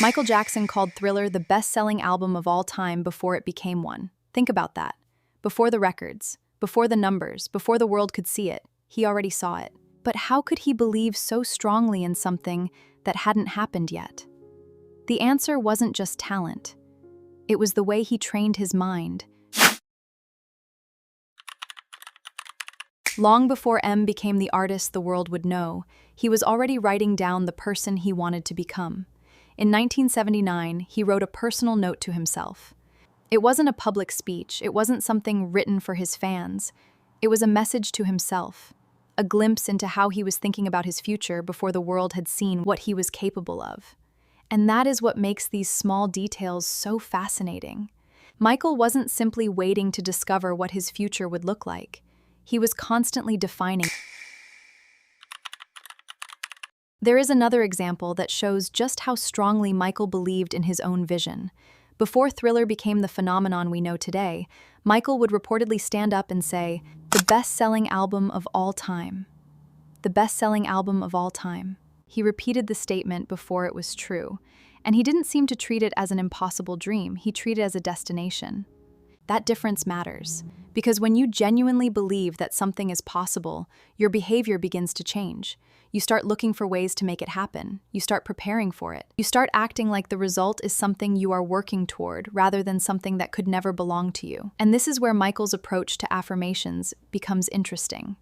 Michael Jackson called Thriller the best-selling album of all time before it became one. Think about that. Before the records, before the numbers, before the world could see it, he already saw it. But how could he believe so strongly in something that hadn't happened yet? The answer wasn't just talent. It was the way he trained his mind. Long before M became the artist the world would know, he was already writing down the person he wanted to become. In 1979, he wrote a personal note to himself. It wasn't a public speech, it wasn't something written for his fans. It was a message to himself, a glimpse into how he was thinking about his future before the world had seen what he was capable of. And that is what makes these small details so fascinating. Michael wasn't simply waiting to discover what his future would look like. He was constantly defining. There is another example that shows just how strongly Michael believed in his own vision. Before Thriller became the phenomenon we know today, Michael would reportedly stand up and say, "The best-selling album of all time. The best-selling album of all time." He repeated the statement before it was true, and he didn't seem to treat it as an impossible dream. He treated it as a destination. That difference matters, because when you genuinely believe that something is possible, your behavior begins to change. You start looking for ways to make it happen. You start preparing for it. You start acting like the result is something you are working toward rather than something that could never belong to you. And this is where Michael's approach to affirmations becomes interesting.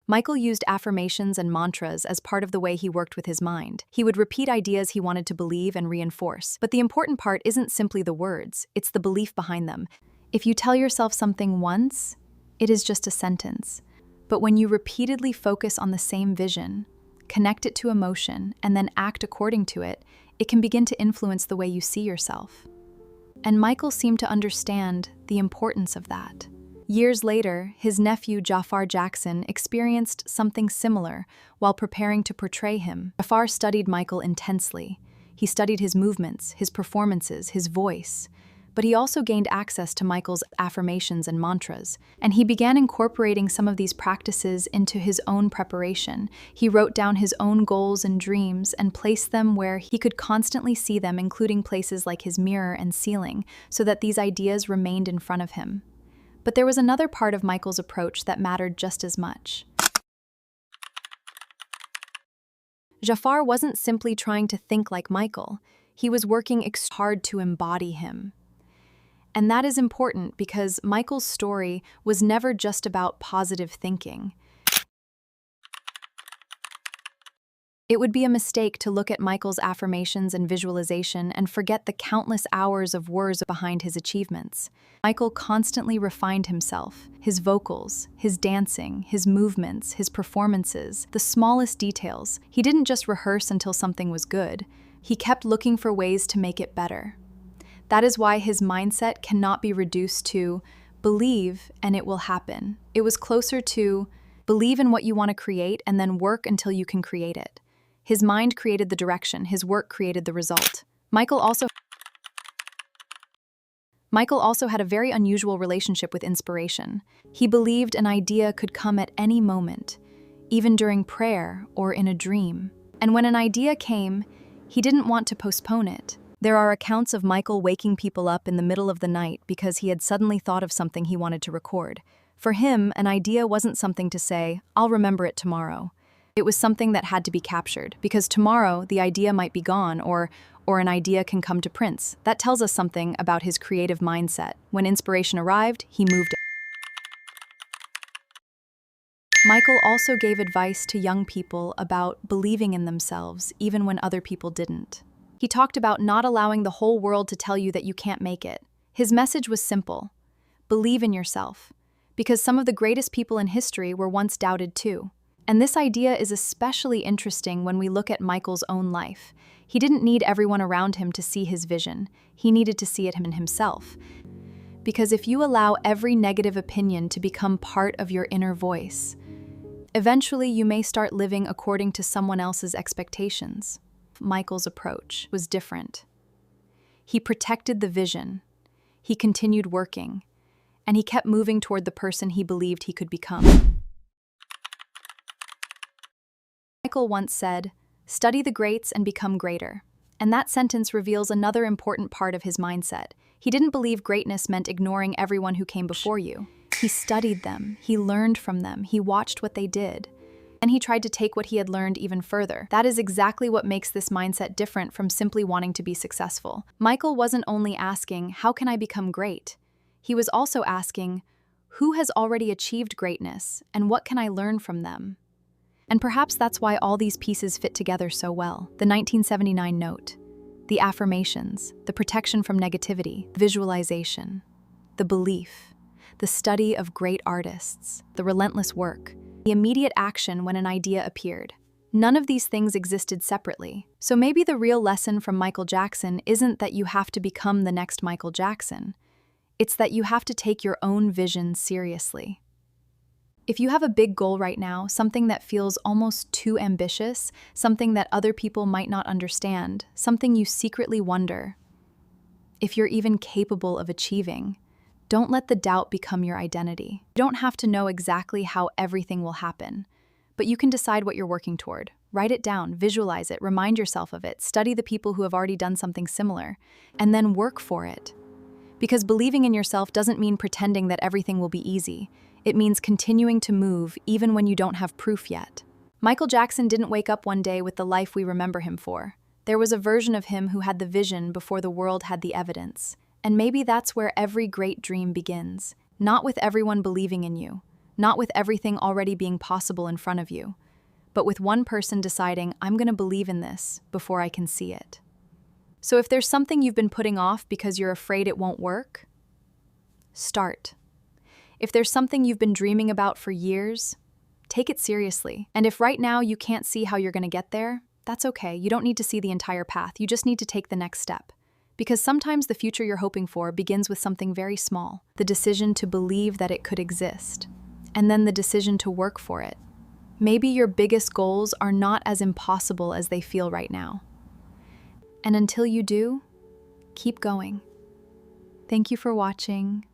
Michael used affirmations and mantras as part of the way he worked with his mind. He would repeat ideas he wanted to believe and reinforce. But the important part isn't simply the words, it's the belief behind them. If you tell yourself something once, it is just a sentence. But when you repeatedly focus on the same vision, connect it to emotion, and then act according to it, it can begin to influence the way you see yourself. And Michael seemed to understand the importance of that. Years later, his nephew Jafar Jackson experienced something similar while preparing to portray him. Jafar studied Michael intensely. He studied his movements, his performances, his voice. But he also gained access to Michael's affirmations and mantras, and he began incorporating some of these practices into his own preparation. He wrote down his own goals and dreams and placed them where he could constantly see them, including places like his mirror and ceiling, so that these ideas remained in front of him. But there was another part of Michael's approach that mattered just as much. Jafar wasn't simply trying to think like Michael. He was working hard to embody him. And that is important because Michael's story was never just about positive thinking. It would be a mistake to look at Michael's affirmations and visualization and forget the countless hours of words behind his achievements. Michael constantly refined himself, his vocals, his dancing, his movements, his performances, the smallest details. He didn't just rehearse until something was good. He kept looking for ways to make it better. That is why his mindset cannot be reduced to believe and it will happen. It was closer to believe in what you want to create and then work until you can create it. His mind created the direction, his work created the result. Michael also had a very unusual relationship with inspiration. He believed an idea could come at any moment, even during prayer or in a dream. And when an idea came, he didn't want to postpone it. There are accounts of Michael waking people up in the middle of the night because he had suddenly thought of something he wanted to record. For him, an idea wasn't something to say, "I'll remember it tomorrow." It was something that had to be captured, because tomorrow the idea might be gone or an idea can come to Prince. That tells us something about his creative mindset. When inspiration arrived, he moved it. Michael also gave advice to young people about believing in themselves even when other people didn't. He talked about not allowing the whole world to tell you that you can't make it. His message was simple: believe in yourself, because some of the greatest people in history were once doubted too. And this idea is especially interesting when we look at Michael's own life. He didn't need everyone around him to see his vision. He needed to see it in himself. Because if you allow every negative opinion to become part of your inner voice, eventually you may start living according to someone else's expectations. Michael's approach was different. He protected the vision. He continued working. And he kept moving toward the person he believed he could become. Michael once said, "Study the greats and become greater." And that sentence reveals another important part of his mindset. He didn't believe greatness meant ignoring everyone who came before you. He studied them, he learned from them, he watched what they did, and he tried to take what he had learned even further. That is exactly what makes this mindset different from simply wanting to be successful. Michael wasn't only asking, "How can I become great?" He was also asking, "Who has already achieved greatness, and what can I learn from them?" And perhaps that's why all these pieces fit together so well. The 1979 note, the affirmations, the protection from negativity, visualization, the belief, the study of great artists, the relentless work, the immediate action when an idea appeared. None of these things existed separately. So maybe the real lesson from Michael Jackson isn't that you have to become the next Michael Jackson. It's that you have to take your own vision seriously. If you have a big goal right now, something that feels almost too ambitious, something that other people might not understand, something you secretly wonder if you're even capable of achieving, don't let the doubt become your identity. You don't have to know exactly how everything will happen, but you can decide what you're working toward. Write it down, visualize it, remind yourself of it, study the people who have already done something similar, and then work for it. Because believing in yourself doesn't mean pretending that everything will be easy. It means continuing to move even when you don't have proof yet. Michael Jackson didn't wake up one day with the life we remember him for. There was a version of him who had the vision before the world had the evidence. And maybe that's where every great dream begins. Not with everyone believing in you, not with everything already being possible in front of you, but with one person deciding, "I'm going to believe in this before I can see it." So if there's something you've been putting off because you're afraid it won't work, start. If there's something you've been dreaming about for years, take it seriously. And if right now you can't see how you're going to get there, that's okay. You don't need to see the entire path. You just need to take the next step. Because sometimes the future you're hoping for begins with something very small, the decision to believe that it could exist, and then the decision to work for it. Maybe your biggest goals are not as impossible as they feel right now. And until you do, keep going. Thank you for watching.